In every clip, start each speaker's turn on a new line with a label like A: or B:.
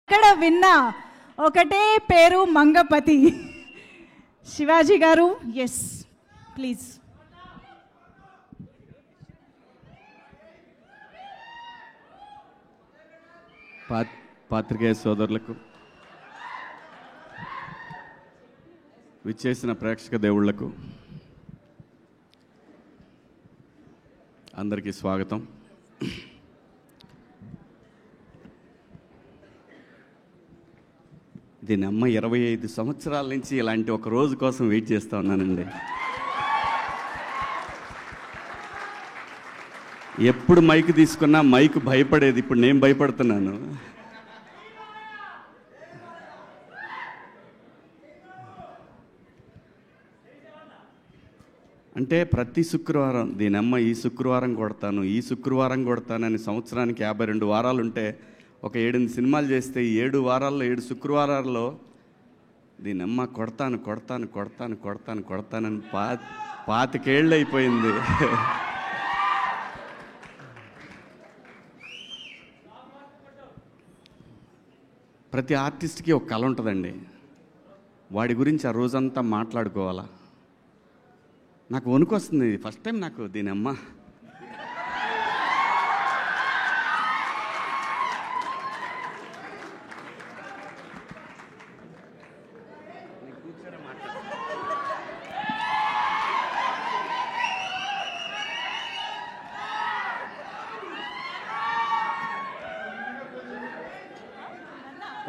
A: ఇక్కడ విన్నా ఒకటే పేరు మంగపతి. శివాజీ గారు, ఎస్ ప్లీజ్.
B: పాత్రికేయ సోదరులకు, విచ్చేసిన ప్రేక్షక దేవుళ్లకు అందరికీ స్వాగతం. దీని అమ్మ 25 సంవత్సరాల నుంచి ఇలాంటి ఒక రోజు కోసం వెయిట్ చేస్తూ ఉన్నానండి. ఎప్పుడు మైక్ తీసుకున్నా మైక్ భయపడేది, ఇప్పుడు నేను భయపడుతున్నాను. అంటే ప్రతి శుక్రవారం దీనమ్మ ఈ శుక్రవారం కొడతాను, ఈ శుక్రవారం కొడతానని సంవత్సరానికి 52 వారాలు ఉంటే ఒక 7 సినిమాలు చేస్తే ఈ 7 వారాల్లో 7 శుక్రవారాల్లో దీనమ్మ కొడతాను కొడతాను కొడతాను కొడతాను కొడతానని 25 ఏళ్ళు అయిపోయింది. ప్రతి ఆర్టిస్ట్కి ఒక కళ ఉంటుందండి. వాడి గురించి ఆ రోజంతా మాట్లాడుకోవాలా. నాకు వణుకు వస్తుంది. ఫస్ట్ టైం నాకు దీనమ్మ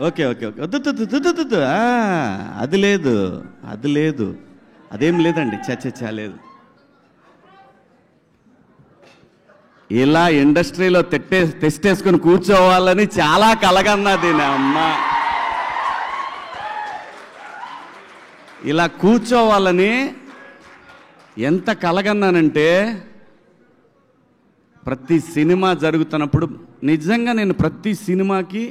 B: ఓకే ఓకే ఓకే వద్దు అది లేదు, అది లేదు, అదేం లేదండి. చచ్చా లేదు. ఇలా ఇండస్ట్రీలో తెస్టేసుకొని కూర్చోవాలని చాలా కలగన్నది నా అమ్మ. ఇలా కూర్చోవాలని ఎంత కలగన్నానంటే, ప్రతి సినిమా జరుగుతున్నప్పుడు నిజంగా నేను ప్రతి సినిమాకి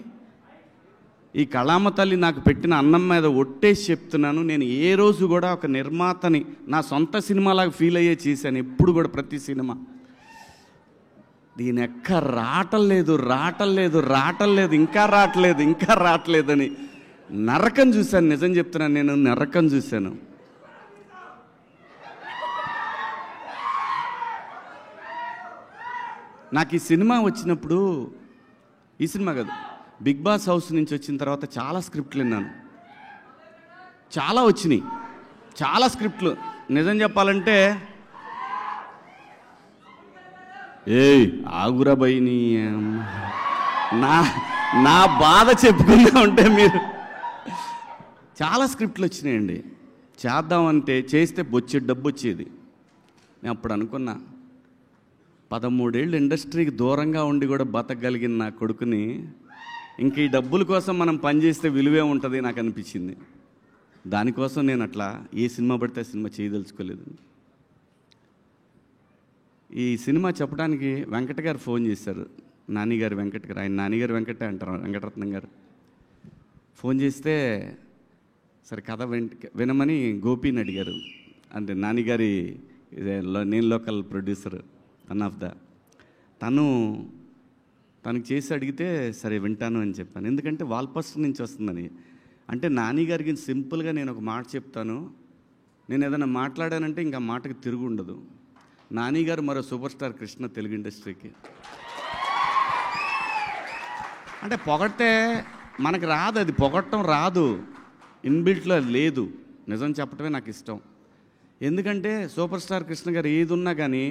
B: ఈ కళామ తల్లి నాకు పెట్టిన అన్నం మీద ఒట్టేసి చెప్తున్నాను. నేను ఏ రోజు కూడా ఒక నిర్మాతని నా సొంత సినిమాలాగా ఫీల్ అయ్యే చేశాను ఎప్పుడు కూడా. ప్రతి సినిమా దీని ఎక్క రావట్లేదు ఇంకా రావట్లేదని నరకం చూశాను. నిజం చెప్తున్నాను, నేను నరకం చూశాను. నాకు ఈ సినిమా వచ్చినప్పుడు, ఈ సినిమా కాదు, బిగ్ బాస్ హౌస్ నుంచి వచ్చిన తర్వాత చాలా స్క్రిప్ట్లు విన్నాను. చాలా వచ్చినాయి, చాలా స్క్రిప్ట్లు. నిజం చెప్పాలంటే ఆగురా బైని నా బాధ చెప్పుకుందా ఉంటే మీరు. చాలా స్క్రిప్ట్లు వచ్చినాయండి. చేద్దామంటే చేస్తే బొచ్చే డబ్బు వచ్చేది. నేను అప్పుడు అనుకున్నా, 13 ఏళ్ళు ఇండస్ట్రీకి దూరంగా ఉండి కూడా బతకగలిగిన నా కొడుకుని ఇంక ఈ డబ్బుల కోసం మనం పనిచేస్తే విలువే ఉంటుంది నాకు అనిపించింది. దానికోసం నేను అట్లా ఏ సినిమా పడితే సినిమా చేయదలుచుకోలేదు. ఈ సినిమా చెప్పడానికి వెంకట గారు ఫోన్ చేశారు. నానిగారు వెంకట గారు, ఆయన నానిగారు వెంకటే అంటారు, వెంకటరత్నం గారు. ఫోన్ చేస్తే సరే కథ వినమని గోపిని అడిగారు. అంటే నానిగారి నేను local producer, one of the. తనకు చేసి అడిగితే సరే వింటాను అని చెప్పాను. ఎందుకంటే వాల్పోస్టర్ నుంచి వస్తుందని. అంటే నానిగారికి సింపుల్గా నేను ఒక మాట చెప్తాను, నేను ఏదైనా మాట్లాడానంటే ఇంకా మాటకి తిరుగు ఉండదు. నానిగారు మరో సూపర్ స్టార్ కృష్ణ తెలుగు ఇండస్ట్రీకి. అంటే పొగడితే మనకు రాదు, అది పొగడటం రాదు, ఇన్బిల్ట్లో అది లేదు. నిజం చెప్పటమే నాకు ఇష్టం. ఎందుకంటే సూపర్ స్టార్ కృష్ణ గారు ఏది ఉన్నా కానీ,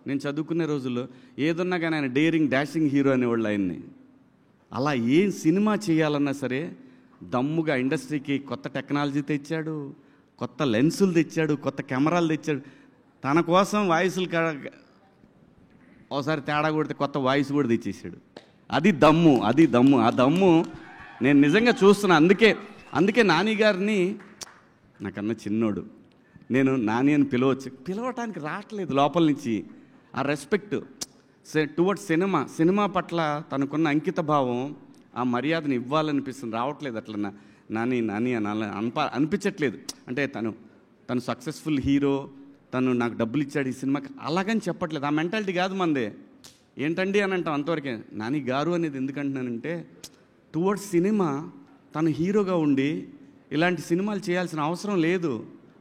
B: నేను చదువుకునే రోజుల్లో ఏదున్నా కానీ ఆయన డేరింగ్ డాషింగ్ హీరో అనేవాళ్ళు ఆయన్ని. అలా ఏం సినిమా చేయాలన్నా సరే దమ్ముగా ఇండస్ట్రీకి కొత్త టెక్నాలజీ తెచ్చాడు, కొత్త లెన్సులు తెచ్చాడు, కొత్త కెమెరాలు తెచ్చాడు. తన కోసం వాయిస్లు ఒకసారి తేడా కొడితే కొత్త వాయిస్ కూడా తెచ్చేసాడు. అది దమ్ము. ఆ దమ్ము నేను నిజంగా చూస్తున్నా. అందుకే నాని గారిని, నాకన్నా చిన్నోడు, నేను నాని అని పిలవటానికి రావట్లేదు లోపల నుంచి. ఆ రెస్పెక్ట్ టువర్డ్స్ సినిమా పట్ల తనకున్న అంకిత భావం, ఆ మర్యాదను ఇవ్వాలనిపిస్తుంది. రావట్లేదు అట్లా నాని అని అనిపించట్లేదు. అంటే తను సక్సెస్ఫుల్ హీరో, తను నాకు డబ్బులు ఇచ్చాడు ఈ సినిమాకి అలాగని చెప్పట్లేదు. ఆ మెంటాలిటీ కాదు మందే. ఏంటండి అని అంటాం అంతవరకే. నాని గారు అనేది ఎందుకంటున్నానంటే టువర్డ్స్ సినిమా తను హీరోగా ఉండి ఇలాంటి సినిమాలు చేయాల్సిన అవసరం లేదు.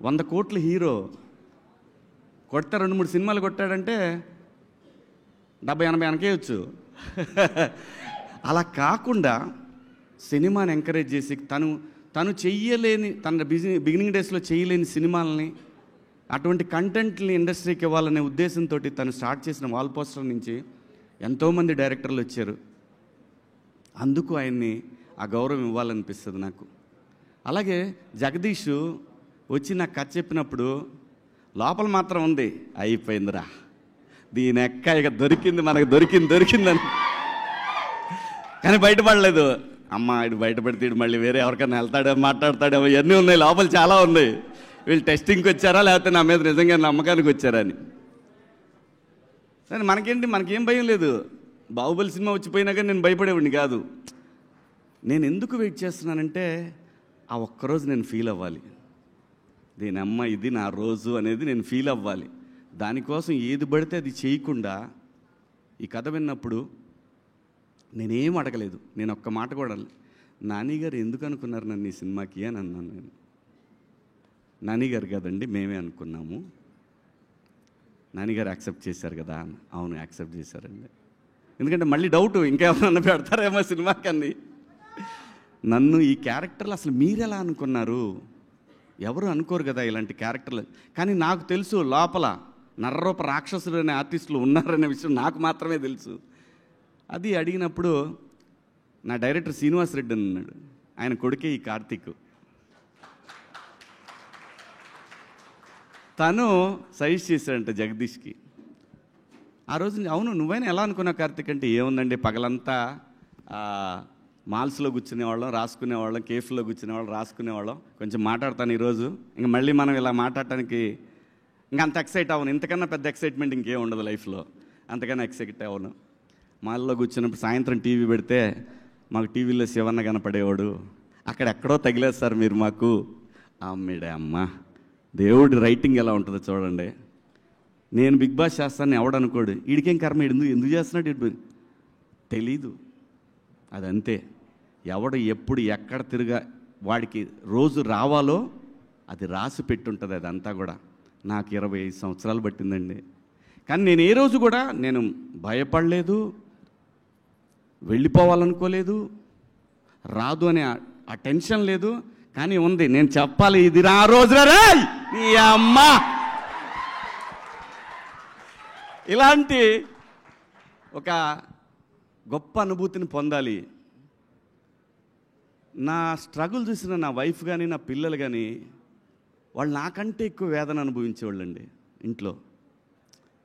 B: 100 కోట్ల హీరో కొడితే 2-3 సినిమాలు కొట్టాడంటే 70-80 వెనకేయచ్చు. అలా కాకుండా సినిమాని ఎంకరేజ్ చేసి తను చెయ్యలేని, తన బిగినింగ్ డేస్లో చేయలేని సినిమాలని, అటువంటి కంటెంట్ని ఇండస్ట్రీకి ఇవ్వాలనే ఉద్దేశంతో తను స్టార్ట్ చేసిన వాల్ పోస్టర్ నుంచి ఎంతోమంది డైరెక్టర్లు వచ్చారు. అందుకు ఆయన్ని ఆ గౌరవం ఇవ్వాలనిపిస్తుంది నాకు. అలాగే జగదీష్ వచ్చి నాకు కథ చెప్పినప్పుడు లోపల మాత్రం ఉంది, అయిపోయిందిరా దీని ఎక్క ఇక దొరికింది, మనకు దొరికిందని. కానీ బయటపడలేదు. అమ్మ ఇటు బయటపడితే ఇటు మళ్ళీ వేరే ఎవరికైనా వెళ్తాడేమో, మాట్లాడతాడేమో, ఇవన్నీ ఉన్నాయి, లోపల చాలా ఉన్నాయి. వీళ్ళు టెస్టింగ్కి వచ్చారా లేకపోతే నా మీద నిజంగా నమ్మకానికి వచ్చారా అని. సరే మనకేంటి, మనకేం భయం లేదు. బాహుబలి సినిమా వచ్చిపోయినా కానీ నేను భయపడేవాడిని కాదు. నేను ఎందుకు వెయిట్ చేస్తున్నానంటే ఆ ఒక్కరోజు నేను ఫీల్ అవ్వాలి, దీని అమ్మ ఇది నా రోజు అనేది నేను ఫీల్ అవ్వాలి. దానికోసం ఏది పడితే అది చేయకుండా ఈ కథ విన్నప్పుడు నేనేం అడగలేదు. నేను ఒక్క మాట కూడా నాని గారు ఎందుకు అనుకున్నారు నన్ను ఈ సినిమాకి అని అన్నాను. నేను నాని గారు కదండి మేమే అనుకున్నాము. నాని గారు యాక్సెప్ట్ చేశారు కదా. అవును యాక్సెప్ట్ చేశారండి. ఎందుకంటే మళ్ళీ డౌట్ ఇంకేమన్నా పెడతారేమో సినిమాకన్నీ. నన్ను ఈ క్యారెక్టర్లు అసలు మీరెలా అనుకున్నారు, ఎవరు అనుకోరు కదా ఇలాంటి క్యారెక్టర్లు. కానీ నాకు తెలుసు లోపల నర్రూప రాక్షసుడు అనే ఆర్టిస్టులు ఉన్నారనే విషయం నాకు మాత్రమే తెలుసు. అది అడిగినప్పుడు నా డైరెక్టర్ శ్రీనివాస్ రెడ్డి అని ఉన్నాడు, ఆయన కొడుకే ఈ కార్తీక్. తను సజెస్ట్ చేశాడంట జగదీష్కి. ఆ రోజు అవును నువ్వైనా ఎలా అనుకున్నావు కార్తీక్ అంటే, ఏముందండి పగలంతా మాల్స్లో కూర్చునేవాళ్ళం, రాసుకునేవాళ్ళం, కేఫ్లో కూర్చునేవాళ్ళం, రాసుకునేవాళ్ళం. కొంచెం మాట్లాడతాను ఈరోజు, ఇంకా మళ్ళీ మనం ఇలా మాట్లాడటానికి ఇంకా అంత ఎక్సైట్ అవ్వను. ఇంతకన్నా పెద్ద ఎక్సైట్మెంట్ ఇంకేం ఉండదు లైఫ్లో, అంతకన్నా ఎక్సైట్ అవ్వను. మాల్లో కూర్చున్నప్పుడు సాయంత్రం టీవీ పెడితే మాకు టీవీలో శివన్న కనపడేవాడు. అక్కడెక్కడో తగిలేదు సార్ మీరు మాకు. అమ్మేడే అమ్మ, దేవుడి రైటింగ్ ఎలా ఉంటుందో చూడండి. నేను బిగ్ బాస్ చేస్తాను ఎవడనుకోడు, వీడికేం కర్మ, ఎందుకు చేస్తున్నాడు ఇటు తెలీదు. అదంతే, ఎవడు ఎప్పుడు ఎక్కడ వాడికి రోజు రావాలో అది రాసి పెట్టుంటుంది. అదంతా కూడా నాకు 25 సంవత్సరాలు పట్టిందండి. కానీ నేను ఏ రోజు కూడా నేను భయపడలేదు, వెళ్ళిపోవాలనుకోలేదు, రాదు అనే ఆ టెన్షన్ లేదు. కానీ ఉంది, నేను చెప్పాలి ఇది ఆ రోజు రే నీ అమ్మ. ఇలాంటి ఒక గొప్ప అనుభూతిని పొందాలి. నా స్ట్రగుల్ చూసిన నా వైఫ్ కానీ నా పిల్లలు కానీ వాళ్ళు నాకంటే ఎక్కువ వేదన అనుభవించేవాళ్ళండి. ఇంట్లో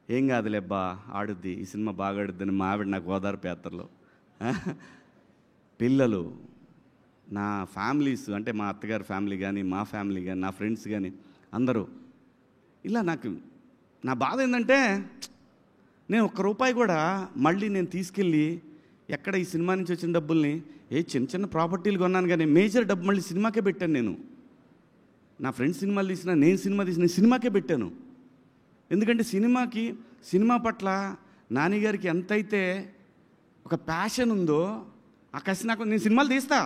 B: ఏం కాదులేబ్బా ఆడుద్ది, ఈ సినిమా బాగా ఆడుద్దని మా ఆవిడ నాకు ఓదార్పు యాత్రలో. పిల్లలు, నా ఫ్యామిలీస్ అంటే మా అత్తగారి ఫ్యామిలీ కానీ మా ఫ్యామిలీ కానీ నా ఫ్రెండ్స్ కానీ అందరూ ఇలా. నాకు నా బాధ ఏంటంటే నేను ₹1 కూడా మళ్ళీ నేను తీసుకెళ్ళి ఎక్కడ ఈ సినిమా నుంచి వచ్చిన డబ్బుల్ని చిన్న చిన్న ప్రాపర్టీలు కొన్నాను, కానీ మేజర్ డబ్బు మళ్ళీ సినిమాకే పెట్టాను. నేను నా ఫ్రెండ్స్ సినిమాలు తీసినా, నేను సినిమా తీసిన సినిమాకే పెట్టాను. ఎందుకంటే సినిమా పట్ల నాన్నగారికి ఎంతైతే ఒక ప్యాషన్ ఉందో ఆ కసి నాకు. నేను సినిమాలు తీస్తా,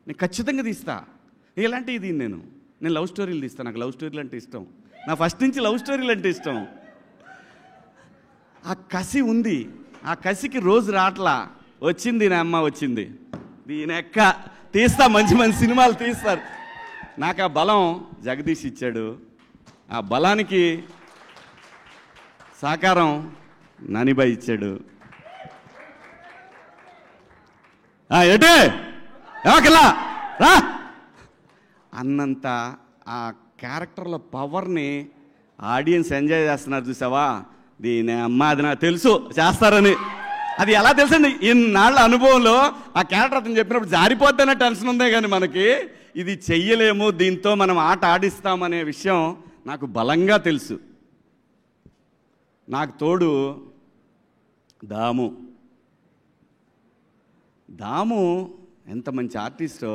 B: నేను ఖచ్చితంగా తీస్తా. ఎలాంటి ఇది నేను లవ్ స్టోరీలు తీస్తాను. నాకు లవ్ స్టోరీలు అంటే ఇష్టం, నా ఫస్ట్ నుంచి లవ్ స్టోరీలు అంటే ఇష్టం. ఆ కసి ఉంది, ఆ కసికి రోజు రాట్లా. వచ్చింది నా అమ్మ, వచ్చింది దీని ఎక్క తీస్తా, మంచి మంచి సినిమాలు తీస్తారు. నాకు ఆ బలం జగదీష్ ఇచ్చాడు. ఆ బలానికి సహకారం నానిబాయ్ ఇచ్చాడు. ఏటే ఏమకల్లా రా అన్నంత ఆ క్యారెక్టర్ల పవర్ని ఆడియన్స్ ఎంజాయ్ చేస్తున్నారు. చూసావా, దీని అమ్మ అది నాకు తెలుసు చేస్తారని. అది ఎలా తెలుసండి, ఇన్నాళ్ళ అనుభవంలో ఆ క్యారెక్టర్ అతను చెప్పినప్పుడు జారిపోద్దనే టెన్షన్ ఉందే కానీ మనకి ఇది చెయ్యలేము, దీంతో మనం ఆట ఆడిస్తామనే విషయం నాకు బలంగా తెలుసు. నాకు తోడు దాము ఎంత మంచి ఆర్టిస్టో,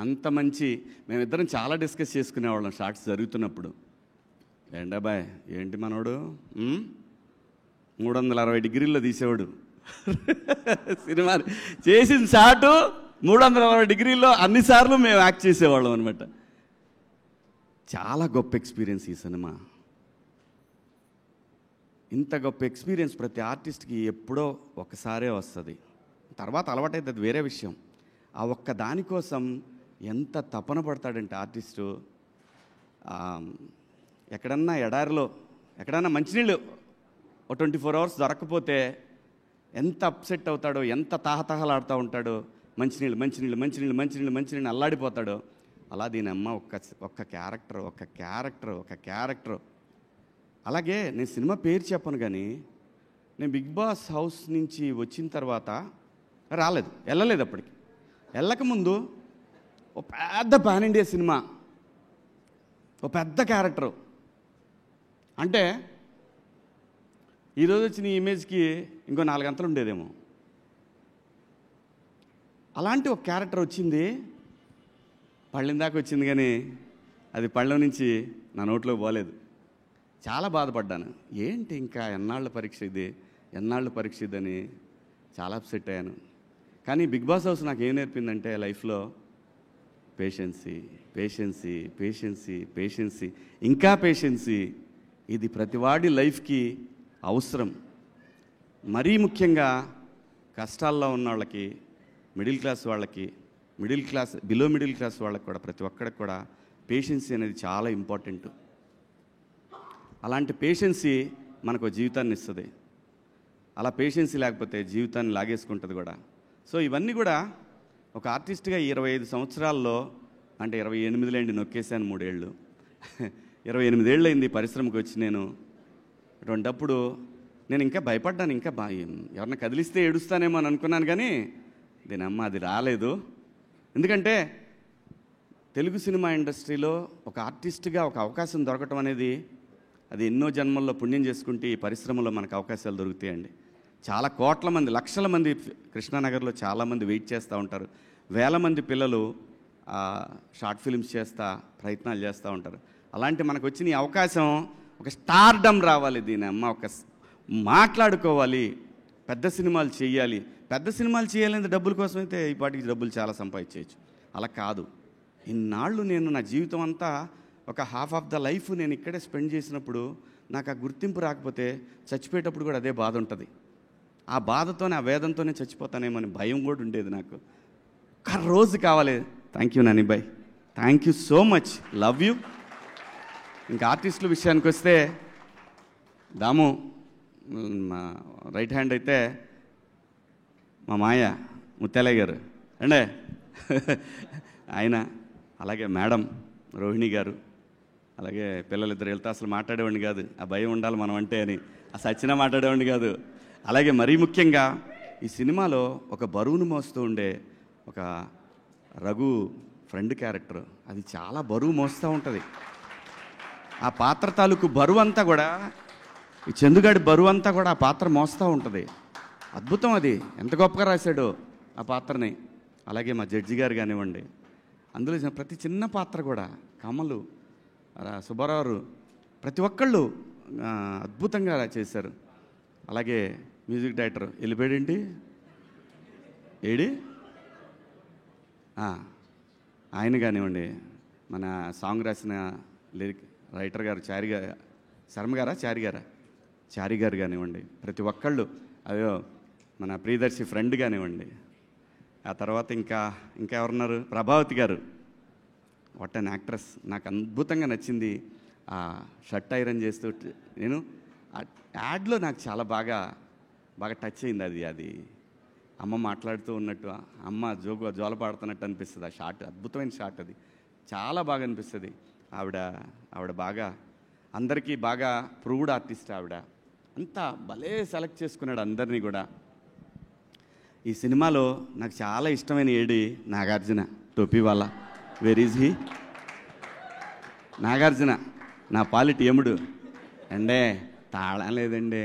B: అంత మంచి. మేమిద్దరం చాలా డిస్కస్ చేసుకునేవాళ్ళం షార్ట్స్ జరుగుతున్నప్పుడు. ఏంటబ్బాయ్ ఏంటి మనోడు 360 డిగ్రీల్లో తీసేవాడు. సినిమా చేసిన షాటు 360 డిగ్రీల్లో అన్నిసార్లు మేము యాక్ట్ చేసేవాళ్ళం అనమాట. చాలా గొప్ప ఎక్స్పీరియన్స్ ఈ సినిమా. ఇంత గొప్ప ఎక్స్పీరియన్స్ ప్రతి ఆర్టిస్ట్కి ఎప్పుడో ఒకసారే వస్తుంది, తర్వాత అలవాటైతే అది వేరే విషయం. ఆ ఒక్క దానికోసం ఎంత తపన పడతాడంటే ఆర్టిస్టు. ఎక్కడన్నా ఎడారిలో ఎక్కడన్నా మంచినీళ్ళు 24 hours దొరకకపోతే ఎంత అప్సెట్ అవుతాడో, ఎంత తాహతహలాడుతూ ఉంటాడో, మంచినీళ్ళు మంచినీళ్ళు మంచినీళ్ళు మంచినీళ్ళు మంచినీళ్ళు అల్లాడిపోతాడో. అలా దీని అమ్మ ఒక్క క్యారెక్టర్. అలాగే నేను సినిమా పేరు చెప్పను, కానీ నేను బిగ్ బాస్ హౌస్ నుంచి వచ్చిన తర్వాత వెళ్ళలేదు. అప్పటికి వెళ్ళకముందు ఓ పెద్ద పాన్ ఇండియా సినిమా, ఓ పెద్ద క్యారెక్టరు. అంటే ఈరోజు వచ్చిన ఈ ఇమేజ్కి ఇంకో 4 గంటలు ఉండేదేమో. అలాంటి ఒక క్యారెక్టర్ వచ్చింది, పళ్ళెం దాకా వచ్చింది, కానీ అది పళ్ళెం నుంచి నా నోట్లో పోలేదు. చాలా బాధపడ్డాను. ఏంటి ఇంకా ఎన్నాళ్ళ పరీక్ష ఇది అని చాలా అప్సెట్ అయ్యాను. కానీ బిగ్ బాస్ హౌస్ నాకు ఏం నేర్పిందంటే లైఫ్లో పేషెన్సీ, ఇంకా పేషెన్సీ. ఇది ప్రతివాడి లైఫ్కి అవసరం. మరీ ముఖ్యంగా కష్టాల్లో ఉన్న వాళ్ళకి, బిలో మిడిల్ క్లాస్ వాళ్ళకి కూడా, ప్రతి ఒక్కడికి కూడా పేషెన్సీ అనేది చాలా ఇంపార్టెంట్. అలాంటి పేషెన్సీ మనకు జీవితాన్ని ఇస్తుంది. అలా పేషెన్సీ లేకపోతే జీవితాన్ని లాగేసుకుంటుంది కూడా. సో ఇవన్నీ కూడా ఒక ఆర్టిస్ట్గా 25 సంవత్సరాల్లో, అంటే 28 నొక్కేశాను 3 ఏళ్ళు. 28 ఏళ్ళు అయింది పరిశ్రమకు వచ్చి. నేను అటువంటప్పుడు నేను ఇంకా భయపడ్డాను, ఇంకా ఎవరన్నా కదిలిస్తే ఏడుస్తానేమో అని అనుకున్నాను, కానీ దీనమ్మ అది రాలేదు. ఎందుకంటే తెలుగు సినిమా ఇండస్ట్రీలో ఒక ఆర్టిస్ట్గా ఒక అవకాశం దొరకటం అనేది అది ఎన్నో జన్మల్లో పుణ్యం చేసుకుంటే ఈ పరిశ్రమలో మనకు అవకాశాలు దొరుకుతాయండి. చాలా కోట్ల మంది, లక్షల మంది కృష్ణానగర్లో చాలామంది వెయిట్ చేస్తూ ఉంటారు. వేల మంది పిల్లలు షార్ట్ ఫిల్మ్స్ ప్రయత్నాలు చేస్తూ ఉంటారు. అలాంటి మనకు వచ్చిన ఈ అవకాశం, ఒక స్టార్డమ్ రావాలి, దీని అమ్మ ఒక మాట్లాడుకోవాలి, పెద్ద సినిమాలు చేయాలంటే డబ్బుల కోసం అయితే ఈ పాటికి డబ్బులు చాలా సంపాదించవచ్చు. అలా కాదు. ఇన్నాళ్ళు నేను నా జీవితం అంతా ఒక హాఫ్ ఆఫ్ ద లైఫ్ నేను ఇక్కడే స్పెండ్ చేసినప్పుడు నాకు ఆ గుర్తింపు రాకపోతే చచ్చిపోయేటప్పుడు కూడా అదే బాధ ఉంటుంది. ఆ బాధతోనే, ఆ వేదంతోనే చచ్చిపోతానేమో అని భయం కూడా ఉండేది నాకు. ఒక్క రోజు కావాలి. థ్యాంక్ యూ నాని బాయ్, thank you so much, love you. ఇంకా ఆర్టిస్టుల విషయానికి వస్తే దాము మా రైట్ హ్యాండ్ అయితే మా మాయ ముత్యాలయ్య గారు అండే ఆయన, అలాగే మేడం రోహిణి గారు, అలాగే పిల్లలిద్దరు వెళ్తే అసలు మాట్లాడేవాడిని కాదు, ఆ భయం ఉండాలి మనం అంటే అని, ఆ సచ్చినా మాట్లాడేవాడిని కాదు. అలాగే మరీ ముఖ్యంగా ఈ సినిమాలో ఒక బరువును మోస్తూ ఉండే ఒక రఘు ఫ్రెండ్ క్యారెక్టర్, అది చాలా బరువు మోస్తూ ఉంటుంది. ఆ పాత్ర తాలూకు బరువు అంతా కూడా, ఈ చందుగాడి బరువు అంతా కూడా ఆ పాత్ర మోస్తూ ఉంటుంది. అద్భుతం, అది ఎంత గొప్పగా రాశాడో ఆ పాత్రని. అలాగే మా జడ్జి గారు కానివ్వండి, అందులో ప్రతి చిన్న పాత్ర కూడా, కమలు, సుబ్బారావు, ప్రతి ఒక్కళ్ళు అద్భుతంగా చేశారు. అలాగే మ్యూజిక్ డైరెక్టర్ వెళ్ళిపోయాడేంటి ఆయన కానివ్వండి, మన సాంగ్ రాసిన లిరిక్ రైటర్ గారు చారి గారు కానివ్వండి, ప్రతి ఒక్కళ్ళు, అయ్యో మన ప్రియదర్శి ఫ్రెండ్ కానివ్వండి. ఆ తర్వాత ఇంకా ఎవరున్నారు, ప్రభావతి గారు, వాట్ అన్ యాక్ట్రెస్. నాకు అద్భుతంగా నచ్చింది ఆ షర్ట్ ఐరన్ చేస్తూ. నేను యాడ్లో నాకు చాలా బాగా టచ్ అయింది. అది అమ్మ మాట్లాడుతూ ఉన్నట్టు, అమ్మ జోల పాడుతున్నట్టు అనిపిస్తుంది. ఆ షాట్ అద్భుతమైన షాట్, అది చాలా బాగా అనిపిస్తుంది. ఆవిడ బాగా అందరికీ బాగా ప్రూవ్డ్ ఆర్టిస్ట్. ఆవిడ అంతా భలే సెలెక్ట్ చేసుకున్నాడు అందరినీ కూడా. ఈ సినిమాలో నాకు చాలా ఇష్టమైన నాగార్జున, టోపీ వాళ్ళ. Where is he? నాగార్జున నా పాలిటి యముడు అండే, తాళం లేదండి.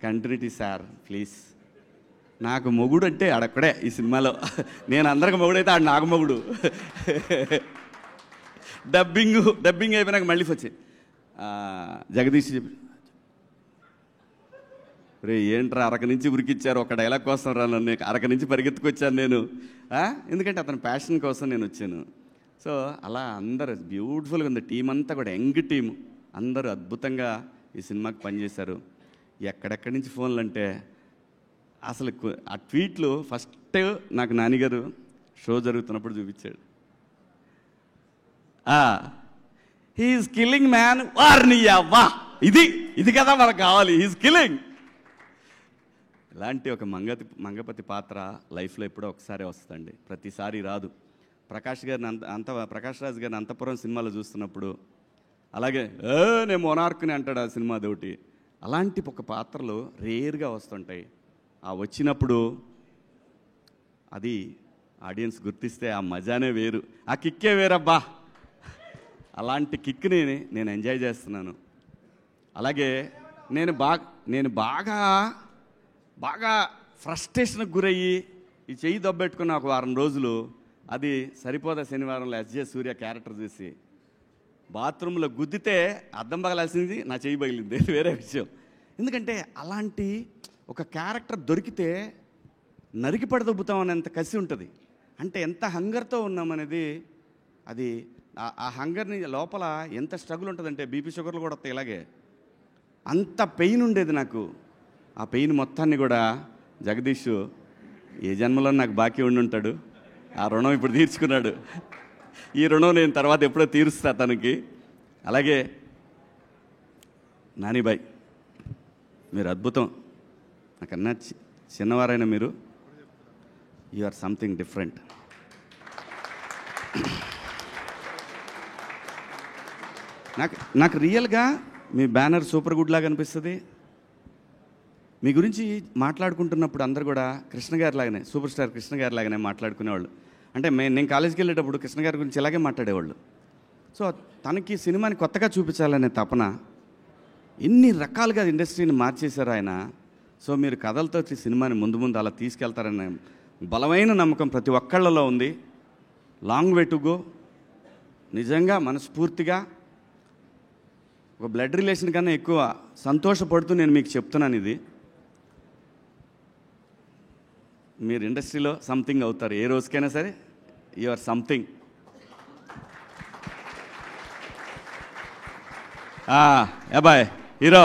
B: Continuity sir please. నాకు మొగుడు అంటే ఆడక్కడే ఈ సినిమాలో. నేను అందరికి మొగుడైతే ఆడు నాకు మొగుడు. డబ్బింగ్ అయిపోయినాక మళ్ళీ వచ్చి జగదీష్ రే ఏంట్రా అరక నుంచి ఉరికిచ్చారు ఒక డైలాగ్ కోసం రా నన్ను, అరక నుంచి పరిగెత్తుకొచ్చాను నేను, ఎందుకంటే అతని ప్యాషన్ కోసం నేను వచ్చాను. సో అలా అందరు బ్యూటిఫుల్గా ఉంది, టీం అంతా కూడా యంగ్ టీం, అందరూ అద్భుతంగా ఈ సినిమాకి పనిచేశారు. ఎక్కడెక్కడి నుంచి ఫోన్లు అంటే అసలు ఆ ట్వీట్లు ఫస్ట్ నాకు నానిగారు షో జరుగుతున్నప్పుడు చూపించాడు. హీఈస్ కిల్లింగ్ మ్యాన్, వార్ని అవ్వా, ఇది కదా మనకు కావాలి, హీఈస్ కిల్లింగ్. ఇలాంటి ఒక మంగపతి పాత్ర లైఫ్లో ఎప్పుడో ఒకసారి వస్తుందండి, ప్రతిసారి రాదు. ప్రకాష్ రాజ్ గారిని అంతపురం సినిమాలో చూస్తున్నప్పుడు అలాగే నేను మొనార్క్ని అంటాడు ఆ సినిమా దోటి. అలాంటి ఒక పాత్రలు రేర్గా వస్తుంటాయి. ఆ వచ్చినప్పుడు అది ఆడియన్స్ గుర్తిస్తే ఆ మజానే వేరు, ఆ కిక్కే వేరబ్బా. అలాంటి కిక్ని నేను ఎంజాయ్ చేస్తున్నాను. అలాగే నేను బాగా ఫ్రస్ట్రేషన్కి గురయ్యి ఈ చెయ్యి దబ్బెట్టుకున్న ఒక వారం రోజులు, అది సరిపోదా శనివారంలో ఎస్జే సూర్య క్యారెక్టర్ చూసి బాత్రూంలో గుద్దితే అద్దం పగలాల్సింది, నా చెయ్యి పగిలింది, వేరే విషయం. ఎందుకంటే అలాంటి ఒక క్యారెక్టర్ దొరికితే నరికి పడదొబ్బుతాం అనేంత కసి ఉంటుంది. అంటే ఎంత హంగర్తో ఉన్నామనేది, అది ఆ హంగర్ని లోపల ఎంత స్ట్రగుల్ ఉంటుందంటే బీపీ షుగర్లు కూడా వస్తాయి. ఇలాగే అంత పెయిన్ ఉండేది నాకు. ఆ పెయిన్ మొత్తాన్ని కూడా జగదీష్ ఏ జన్మలో నాకు బాకీ ఉండి ఉంటాడు, ఆ రుణం ఇప్పుడు తీర్చుకున్నాడు. ఈ రుణం నేను తర్వాత ఎప్పుడో తీరుస్తా తనకి. అలాగే నానిబాయ్, మీరు అద్భుతం. నాకన్నా చిన్నవారైనా మీరు, యు ఆర్ సంథింగ్ డిఫరెంట్. నాకు రియల్గా మీ బ్యానర్ సూపర్ గుడ్ లాగా అనిపిస్తుంది. మీ గురించి మాట్లాడుకుంటున్నప్పుడు అందరు కూడా కృష్ణ గారి లాగానే, సూపర్ స్టార్ కృష్ణ గారి లాగానే మాట్లాడుకునేవాళ్ళు. అంటే నేను కాలేజీకి వెళ్ళేటప్పుడు కృష్ణ గారి గురించి ఇలాగే మాట్లాడేవాళ్ళు. సో తనకి సినిమాని కొత్తగా చూపించాలనే తపన, ఎన్ని రకాలుగా ఇండస్ట్రీని మార్చేశారు ఆయన. సో మీరు కథలతో సినిమాని ముందు అలా తీసుకెళ్తారనే బలమైన నమ్మకం ప్రతి ఒక్కళ్ళలో ఉంది. Long way to go. నిజంగా మనస్ఫూర్తిగా ఒక బ్లడ్ రిలేషన్ కన్నా ఎక్కువ సంతోషపడుతూ నేను మీకు చెప్తున్నాను, ఇది మీరు ఇండస్ట్రీలో సంథింగ్ అవుతారు ఏ రోజుకైనా సరే. You or something. అబ్బాయ్ హీరో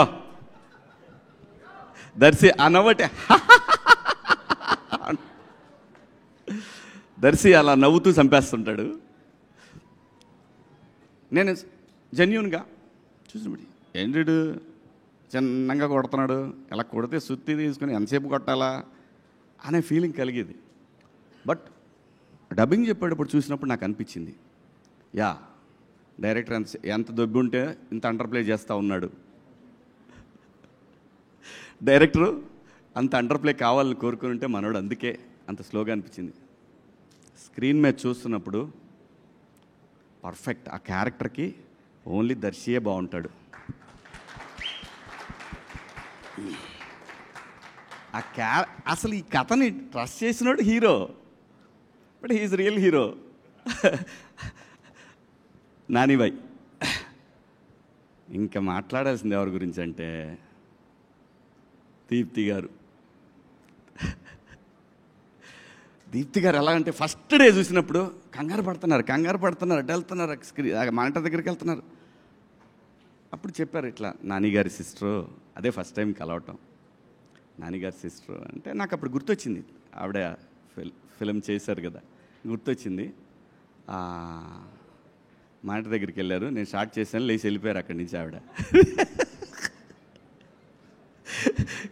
B: దర్శి అన్నబట్టే దర్శి అలా నవ్వుతూ చంపేస్తుంటాడు. నేను జెన్యూన్గా చూసినప్పుడు ఏంటి చిన్నగా కొడుతున్నాడు, ఇలా కొడితే సుత్తి తీసుకుని ఎంతసేపు కొట్టాలా అనే ఫీలింగ్ కలిగేది. బట్ డబ్బింగ్ చెప్పేటప్పుడు చూసినప్పుడు నాకు అనిపించింది, డైరెక్టర్ ఎంత దొబ్బి ఉంటే ఇంత అండర్ ప్లే చేస్తూ ఉన్నాడు. డైరెక్టరు అంత అండర్ ప్లే కావాలని కోరుకుని ఉంటే మనోడు అందుకే అంత స్లోగా అనిపించింది. స్క్రీన్ మీద చూస్తున్నప్పుడు పర్ఫెక్ట్. ఆ క్యారెక్టర్కి ఓన్లీ దర్శియే బాగుంటాడు. అసలు ఈ కథని ట్రస్ట్ చేసినాడు hero, but he's real hero. Nanibhai, ఇంకా మాట్లాడాల్సింది ఎవరి గురించి అంటే దీప్తి గారు. దీప్తి గారు ఎలా అంటే ఫస్ట్ డే చూసినప్పుడు కంగారు పడుతున్నారు, అడ్డు వెళ్తున్నారు, మానిటర్ దగ్గరికి వెళ్తున్నారు. అప్పుడు చెప్పారు ఇట్లా నానిగారి సిస్టరు, అదే ఫస్ట్ టైం కలవటం. నానిగారి సిస్టరు అంటే నాకు అప్పుడు గుర్తొచ్చింది, ఆవిడ ఫిలిం చేశారు కదా, గుర్తొచ్చింది. మానిటర్ దగ్గరికి వెళ్ళారు, నేను స్టార్ట్ చేశాను, లేచి వెళ్ళిపోయారు అక్కడి నుంచి. ఆవిడ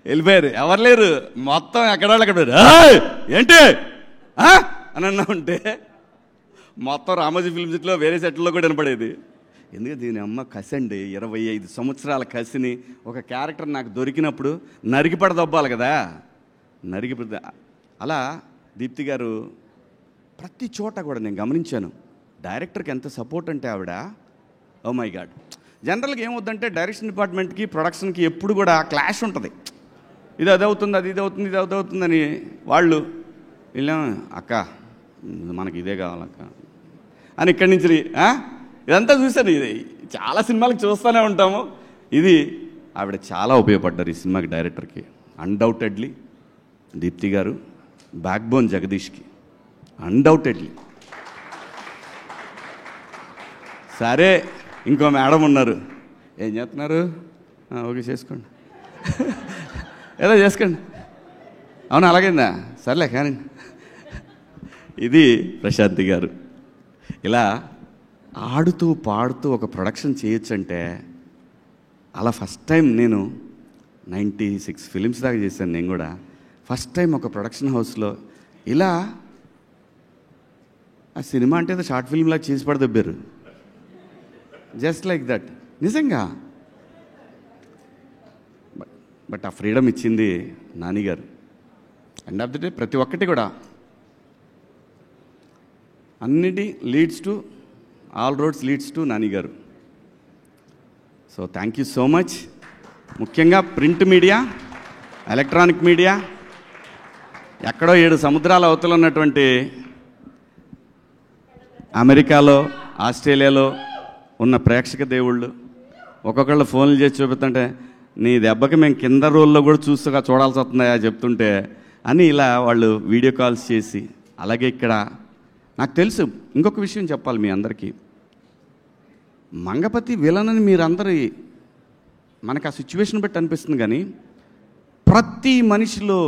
B: వెళ్ళిపోయారు, ఎవరు లేరు, మొత్తం ఎక్కడాళ్ళు అక్కడ ఏంటి అని అన్నా ఉంటే మొత్తం రామోజీ ఫిల్మ్ సిటీలో వేరే సెట్లో కూడా వినపడేది. ఎందుకంటే దీని అమ్మ కసి అండి, 25 సంవత్సరాల కసిని ఒక క్యారెక్టర్ నాకు దొరికినప్పుడు నరికి పడదొబ్బాలి కదా, అలా దీప్తి గారు ప్రతి చోట కూడా నేను గమనించాను. డైరెక్టర్కి ఎంత సపోర్ట్ అంటే ఆవిడ, ఓ మై గాడ్. జనరల్గా ఏమవుతుందంటే డైరెక్షన్ డిపార్ట్మెంట్కి ప్రొడక్షన్కి ఎప్పుడు కూడా క్లాష్ ఉంటుంది. ఇది అదవుతుంది, అది ఇది అవుతుంది, ఇది అదవుతుందని వాళ్ళు వెళ్ళాం, అక్క మనకి ఇదే కావాలక్క అని ఇక్కడి నుంచి ఇదంతా చూశాను. ఇది చాలా సినిమాలకు చూస్తూనే ఉంటాము. ఇది ఆవిడ చాలా ఉపయోగపడ్డారు ఈ సినిమాకి, డైరెక్టర్కి. అన్డౌటెడ్లీ దీప్తి గారు, బ్యాక్ బోన్ జగదీష్కి అన్డౌటెడ్లీ. సరే, ఇంకో మేడం ఉన్నారు, ఏం చేస్తున్నారు? ఓకే చేసుకోండి, ఏదో చేసుకోండి. అవును అలాగైందా, సర్లే కానీ. ఇది ప్రశాంతి గారు. ఇలా ఆడుతూ పాడుతూ ఒక ప్రొడక్షన్ చేయొచ్చంటే, అలా ఫస్ట్ టైం నేను 96 ఫిలిమ్స్ దాకా చేశాను నేను కూడా. ఫస్ట్ టైం ఒక ప్రొడక్షన్ హౌస్లో ఇలా ఆ సినిమా అంటే ఏదో షార్ట్ ఫిల్మ్ లాగా చేసి పడదబ్బారు, జస్ట్ లైక్ దట్. నిజంగా బట్ ఆ ఫ్రీడమ్ ఇచ్చింది నాని గారు. ఎండ్ ఆఫ్ ది డే ప్రతి ఒక్కటి కూడా అన్నిటి leads to, all roads leads to Nani గారు. So thank you so much. ముఖ్యంగా ప్రింట్ మీడియా, ఎలక్ట్రానిక్ మీడియా, ఎక్కడో 7 సముద్రాల అవతల ఉన్నటువంటి అమెరికాలో, ఆస్ట్రేలియాలో ఉన్న ప్రేక్షక దేవుళ్ళు ఒక్కొక్కళ్ళు ఫోన్లు చేసి చూపుతుంటే, నీ దెబ్బకి మేము కింద రోల్లో కూడా చూడాల్సి వస్తుందా చెప్తుంటే అని ఇలా వాళ్ళు వీడియో కాల్స్ చేసి, అలాగే ఇక్కడ నాకు తెలుసు ఇంకొక విషయం చెప్పాలి మీ అందరికీ. మంగపతి విలనని మీరందరి మనకు ఆ సిచ్యువేషన్ బట్టి అనిపిస్తుంది, కానీ ప్రతి మనిషిలో,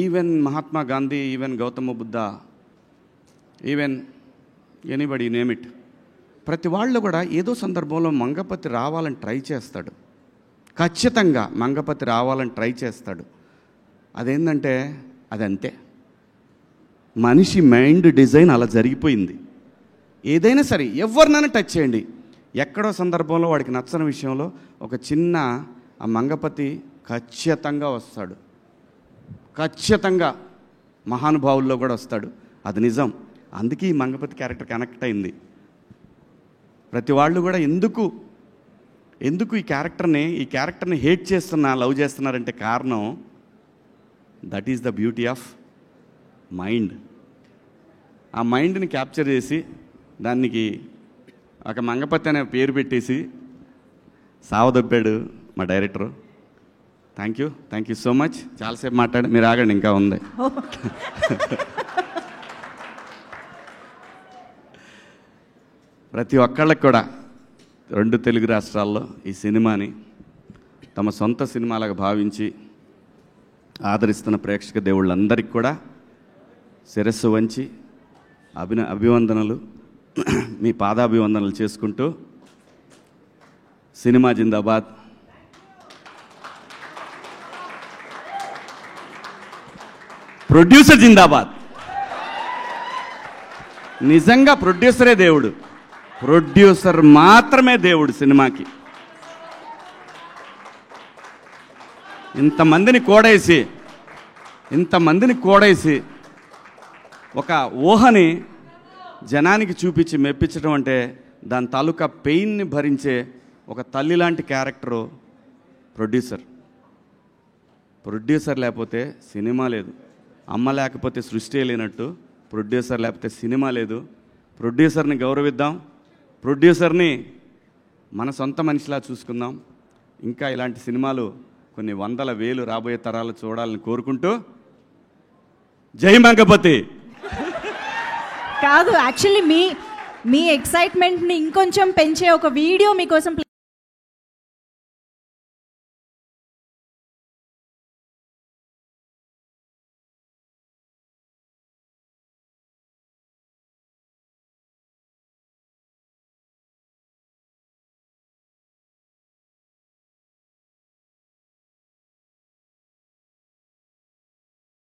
B: even Mahatma Gandhi, even Gautama Buddha, even anybody name it, ప్రతి వాళ్ళు కూడా ఏదో సందర్భంలో మంగపతి రావాలని ట్రై చేస్తాడు. ఖచ్చితంగా మంగపతి రావాలని ట్రై చేస్తాడు. అదేంటంటే అదంతే, మనిషి మైండ్ డిజైన్ అలా జరిగిపోయింది. ఏదైనా సరే ఎవరినైనా టచ్ చేయండి, ఎక్కడో సందర్భంలో వాడికి నచ్చని విషయంలో ఒక చిన్న ఆ మంగపతి ఖచ్చితంగా వస్తాడు. ఖచ్చితంగా మహానుభావుల్లో కూడా వస్తాడు, అది నిజం. అందుకే ఈ మంగపతి క్యారెక్టర్ కనెక్ట్ అయింది. ప్రతి వాళ్ళు కూడా ఎందుకు ఈ క్యారెక్టర్ని హేట్ చేస్తున్నా, లవ్ చేస్తున్నారంటే కారణం that is the beauty of mind. ఆ మైండ్ని క్యాప్చర్ చేసి దానికి ఒక మంగపతి అనే పేరు పెట్టేసి సావదొప్పాడు మా director. Thank you so much. చాలాసేపు మాట్లాడి, మీరు ఆగండి, ఇంకా ఉంది. ప్రతి ఒక్కళ్ళకి కూడా 2 తెలుగు రాష్ట్రాల్లో ఈ సినిమాని తమ సొంత సినిమాలాగా భావించి ఆదరిస్తున్న ప్రేక్షక దేవుళ్ళందరికీ కూడా శిరస్సు వంచి అభివందనలు, మీ పాదాభివందనలు చేసుకుంటూ, సినిమా జిందాబాద్, ప్రొడ్యూసర్ జిందాబాద్. నిజంగా ప్రొడ్యూసరే దేవుడు, ప్రొడ్యూసర్ మాత్రమే దేవుడు సినిమాకి. ఇంతమందిని కోడేసి ఒక ఊహని జనానికి చూపించి మెప్పించడం అంటే, దాని తాలూకా పెయిన్ని భరించే ఒక తల్లి లాంటి క్యారెక్టరు ప్రొడ్యూసర్ లేకపోతే సినిమా లేదు. అమ్మ లేకపోతే సృష్టి లేనట్టు, ప్రొడ్యూసర్ లేకపోతే సినిమా లేదు. ప్రొడ్యూసర్ని గౌరవిద్దాం, ప్రొడ్యూసర్ని మన సొంత మనిషిలా చూసుకుందాం. ఇంకా ఇలాంటి సినిమాలు కొన్ని 100,000 రాబోయే తరాలు చూడాలని కోరుకుంటూ, జై మంగపతి.
A: కాదు, యాక్చువల్లీ మీ ఎక్సైట్మెంట్ని ఇంకొంచెం పెంచే ఒక వీడియో మీకోసం